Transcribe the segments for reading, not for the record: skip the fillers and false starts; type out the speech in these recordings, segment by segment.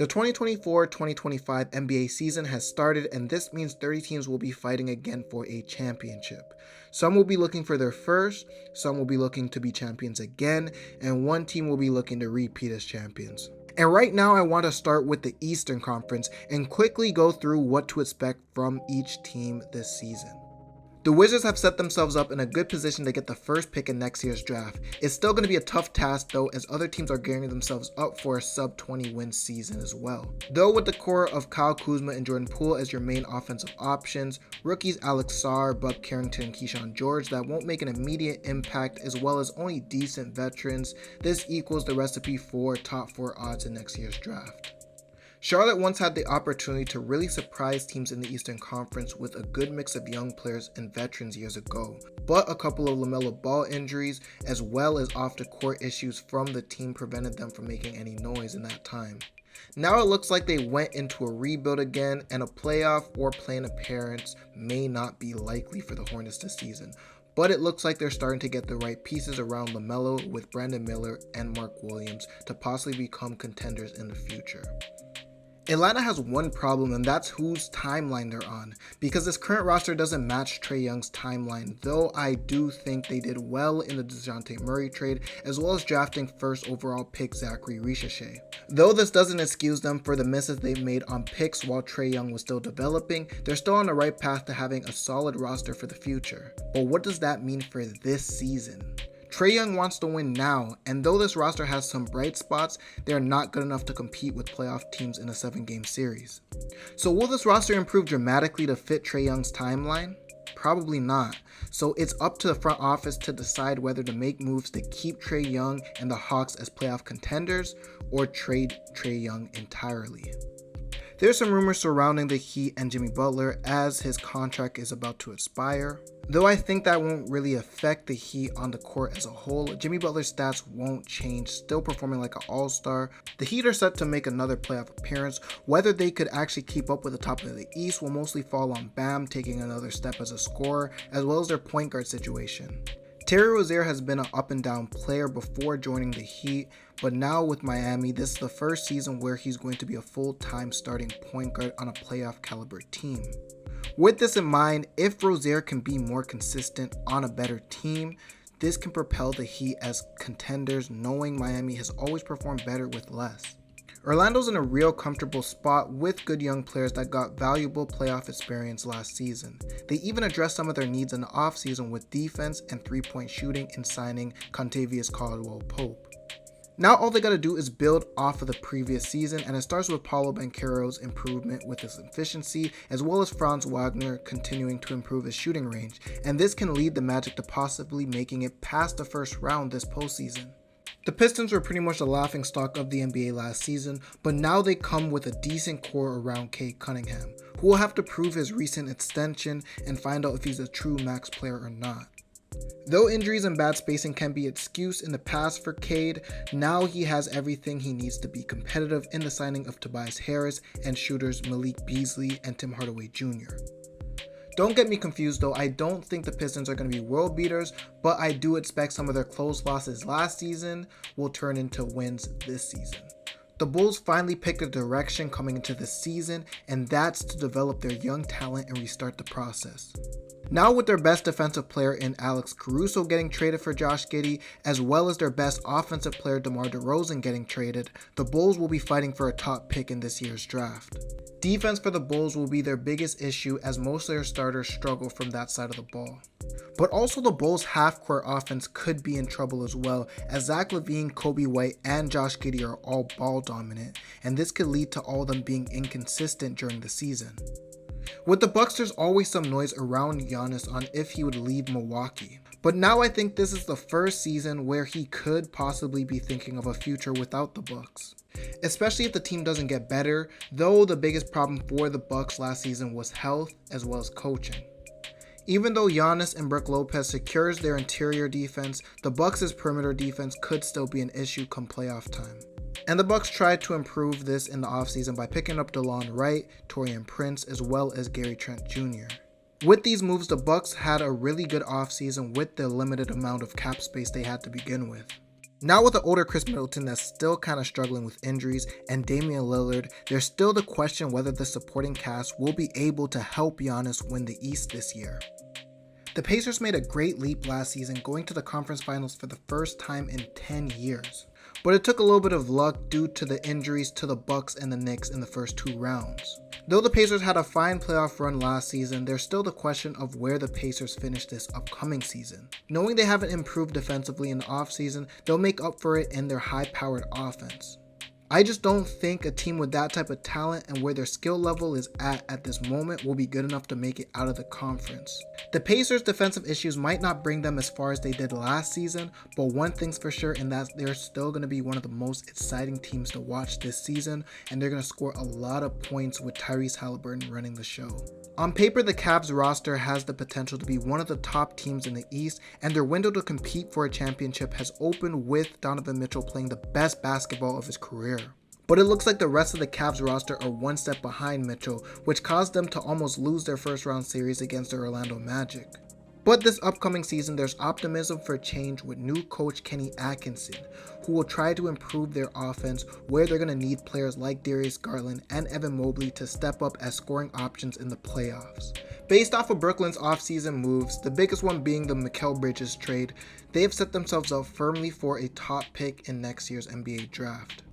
The 2024-2025 NBA season has started, and this means 30 teams will be fighting again for a championship. Some will be looking for their first, some will be looking to be champions again, and one team will be looking to repeat as champions. And right now I want to start with the Eastern Conference and quickly go through what to expect from each team this season. The Wizards have set themselves up in a good position to get the first pick in next year's draft. It's still going to be a tough task though, as other teams are gearing themselves up for a sub 20 win season as well. Though with the core of Kyle Kuzma and Jordan Poole as your main offensive options, rookies Alex Sarr, Bub Carrington, and Keyshawn George that won't make an immediate impact, as well as only decent veterans, this equals the recipe for top 4 odds in next year's draft. Charlotte once had the opportunity to really surprise teams in the Eastern Conference with a good mix of young players and veterans years ago, but a couple of LaMelo Ball injuries as well as off-the-court issues from the team prevented them from making any noise in that time. Now it looks like they went into a rebuild again, and a playoff or play-in appearance may not be likely for the Hornets this season, but it looks like they're starting to get the right pieces around LaMelo with Brandon Miller and Mark Williams to possibly become contenders in the future. Atlanta has one problem, and that's whose timeline they're on, because this current roster doesn't match Trae Young's timeline, though I do think they did well in the DeJounte Murray trade, as well as drafting first overall pick Zachary Richache. Though this doesn't excuse them for the misses they made on picks while Trae Young was still developing, they're still on the right path to having a solid roster for the future. But what does that mean for this season? Trae Young wants to win now, and though this roster has some bright spots, they are not good enough to compete with playoff teams in a 7-game series. So will this roster improve dramatically to fit Trae Young's timeline? Probably not. So it's up to the front office to decide whether to make moves to keep Trae Young and the Hawks as playoff contenders or trade Trae Young entirely. There's some rumors surrounding the Heat and Jimmy Butler as his contract is about to expire. Though I think that won't really affect the Heat on the court as a whole, Jimmy Butler's stats won't change, still performing like an all-star. The Heat are set to make another playoff appearance. Whether they could actually keep up with the top of the East will mostly fall on Bam taking another step as a scorer, as well as their point guard situation. Terry Rozier has been an up and down player before joining the Heat, but now with Miami, this is the first season where he's going to be a full-time starting point guard on a playoff caliber team. With this in mind, if Rozier can be more consistent on a better team, this can propel the Heat as contenders, knowing Miami has always performed better with less. Orlando's in a real comfortable spot with good young players that got valuable playoff experience last season. They even addressed some of their needs in the offseason with defense and 3-point shooting in signing Contavious Caldwell-Pope. Now all they gotta do is build off of the previous season, and it starts with Paolo Banchero's improvement with his efficiency, as well as Franz Wagner continuing to improve his shooting range, and this can lead the Magic to possibly making it past the first round this postseason. The Pistons were pretty much the laughingstock of the NBA last season, but now they come with a decent core around Cade Cunningham, who will have to prove his recent extension and find out if he's a true max player or not. Though injuries and bad spacing can be excused in the past for Cade, now he has everything he needs to be competitive in the signing of Tobias Harris and shooters Malik Beasley and Tim Hardaway Jr. Don't get me confused though, I don't think the Pistons are going to be world beaters, but I do expect some of their close losses last season will turn into wins this season. The Bulls finally picked a direction coming into this season, and that's to develop their young talent and restart the process. Now with their best defensive player in Alex Caruso getting traded for Josh Giddey, as well as their best offensive player DeMar DeRozan getting traded, the Bulls will be fighting for a top pick in this year's draft. Defense for the Bulls will be their biggest issue, as most of their starters struggle from that side of the ball. But also the Bulls' half-court offense could be in trouble as well, as Zach LaVine, Kobe White, and Josh Giddey are all ball dominant, and this could lead to all of them being inconsistent during the season. With the Bucks, there's always some noise around Giannis on if he would leave Milwaukee. But now I think this is the first season where he could possibly be thinking of a future without the Bucks. Especially if the team doesn't get better, though the biggest problem for the Bucks last season was health as well as coaching. Even though Giannis and Brook Lopez secures their interior defense, the Bucks' perimeter defense could still be an issue come playoff time. And the Bucks tried to improve this in the offseason by picking up DeLon Wright, Taurean Prince, as well as Gary Trent Jr. With these moves, the Bucks had a really good offseason with the limited amount of cap space they had to begin with. Now with the older Chris Middleton that's still kind of struggling with injuries and Damian Lillard, there's still the question whether the supporting cast will be able to help Giannis win the East this year. The Pacers made a great leap last season, going to the conference finals for the first time in 10 years. But it took a little bit of luck due to the injuries to the Bucks and the Knicks in the first 2 rounds. Though the Pacers had a fine playoff run last season, there's still the question of where the Pacers finish this upcoming season. Knowing they haven't improved defensively in the offseason, they'll make up for it in their high-powered offense. I just don't think a team with that type of talent and where their skill level is at this moment will be good enough to make it out of the conference. The Pacers' defensive issues might not bring them as far as they did last season, but one thing's for sure, and that's they're still going to be one of the most exciting teams to watch this season, and they're going to score a lot of points with Tyrese Haliburton running the show. On paper, the Cavs roster has the potential to be one of the top teams in the East, and their window to compete for a championship has opened with Donovan Mitchell playing the best basketball of his career. But it looks like the rest of the Cavs roster are one step behind Mitchell, which caused them to almost lose their first round series against the Orlando Magic. But this upcoming season, there's optimism for change with new coach Kenny Atkinson, who will try to improve their offense where they're going to need players like Darius Garland and Evan Mobley to step up as scoring options in the playoffs. Based off of Brooklyn's offseason moves, the biggest one being the Mikal Bridges trade, they have set themselves up firmly for a top pick in next year's NBA draft.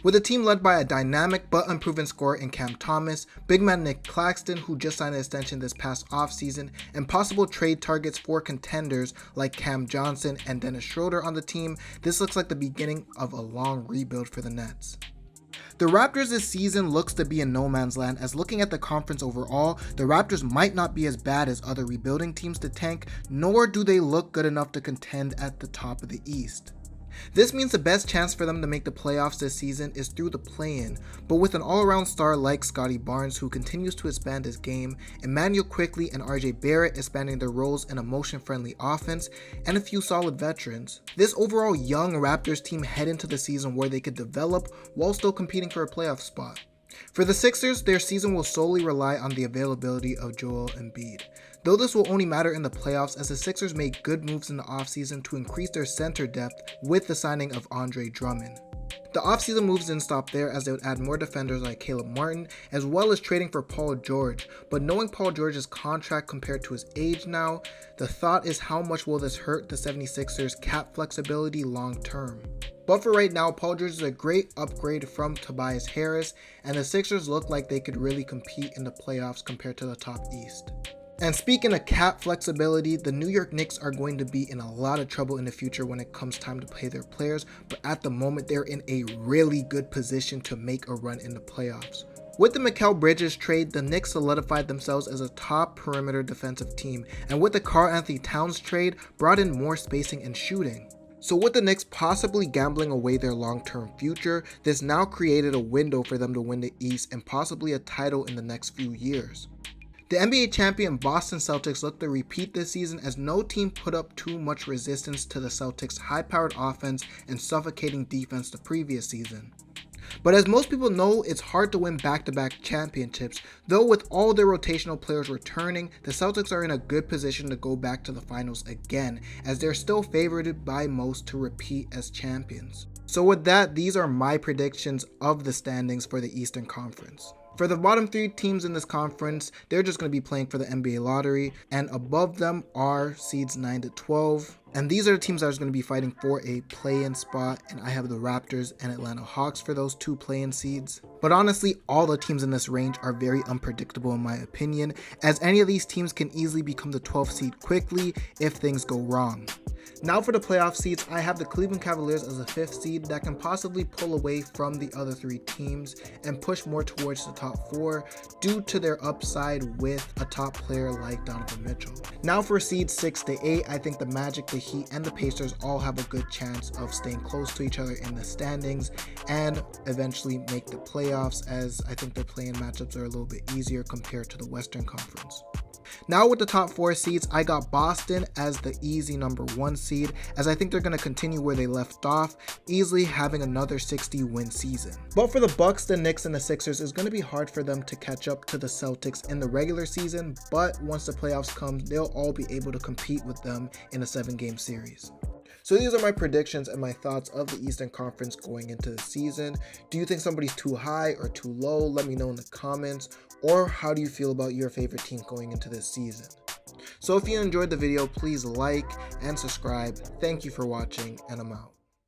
With a team led by a dynamic but unproven scorer in Cam Thomas, big man Nick Claxton, who just signed an extension this past offseason, and possible trade targets for contenders like Cam Johnson and Dennis Schroeder on the team, this looks like the beginning of a long rebuild for the Nets. The Raptors this season looks to be in no man's land, as looking at the conference overall, the Raptors might not be as bad as other rebuilding teams to tank, nor do they look good enough to contend at the top of the East. This means the best chance for them to make the playoffs this season is through the play-in, but with an all-around star like Scottie Barnes, who continues to expand his game, Emmanuel Quickley and RJ Barrett expanding their roles in a motion-friendly offense, and a few solid veterans, this overall young Raptors team head into the season where they could develop while still competing for a playoff spot. For the Sixers, their season will solely rely on the availability of Joel Embiid, though this will only matter in the playoffs as the Sixers made good moves in the offseason to increase their center depth with the signing of Andre Drummond. The offseason moves didn't stop there, as they would add more defenders like Caleb Martin, as well as trading for Paul George, but knowing Paul George's contract compared to his age now, the thought is how much will this hurt the 76ers' cap flexibility long term. But for right now, Paul George is a great upgrade from Tobias Harris, and the Sixers look like they could really compete in the playoffs compared to the top East. And speaking of cap flexibility, the New York Knicks are going to be in a lot of trouble in the future when it comes time to pay their players, but at the moment they're in a really good position to make a run in the playoffs. With the Mikal Bridges trade, the Knicks solidified themselves as a top perimeter defensive team, and with the Karl-Anthony Towns trade, brought in more spacing and shooting. So with the Knicks possibly gambling away their long-term future, this now created a window for them to win the East and possibly a title in the next few years. The NBA champion Boston Celtics look to repeat this season, as no team put up too much resistance to the Celtics' high-powered offense and suffocating defense the previous season. But as most people know, it's hard to win back-to-back championships, though with all their rotational players returning, the Celtics are in a good position to go back to the finals again, as they're still favored by most to repeat as champions. So with that, these are my predictions of the standings for the Eastern Conference. For the bottom 3 teams in this conference, they're just going to be playing for the NBA lottery, and above them are seeds 9 to 12. And these are the teams that are going to be fighting for a play-in spot, and I have the Raptors and Atlanta Hawks for those 2 play-in seeds. But honestly, all the teams in this range are very unpredictable in my opinion, as any of these teams can easily become the 12th seed quickly if things go wrong. Now for the playoff seeds, I have the Cleveland Cavaliers as a 5th seed that can possibly pull away from the other 3 teams and push more towards the top 4 due to their upside with a top player like Donovan Mitchell. Now for seeds 6 to 8, I think the Magic, the Heat, and the Pacers all have a good chance of staying close to each other in the standings and eventually make the playoffs, as I think their play-in matchups are a little bit easier compared to the Western Conference. Now with the top 4 seeds, I got Boston as the easy number 1 seed, as I think they're going to continue where they left off, easily having another 60-win season. But for the Bucks, the Knicks, and the Sixers, it's going to be hard for them to catch up to the Celtics in the regular season, but once the playoffs come, they'll all be able to compete with them in a 7-game series. So these are my predictions and my thoughts of the Eastern Conference going into the season. Do you think somebody's too high or too low? Let me know in the comments. Or how do you feel about your favorite team going into this season? So if you enjoyed the video, please like and subscribe. Thank you for watching, and I'm out.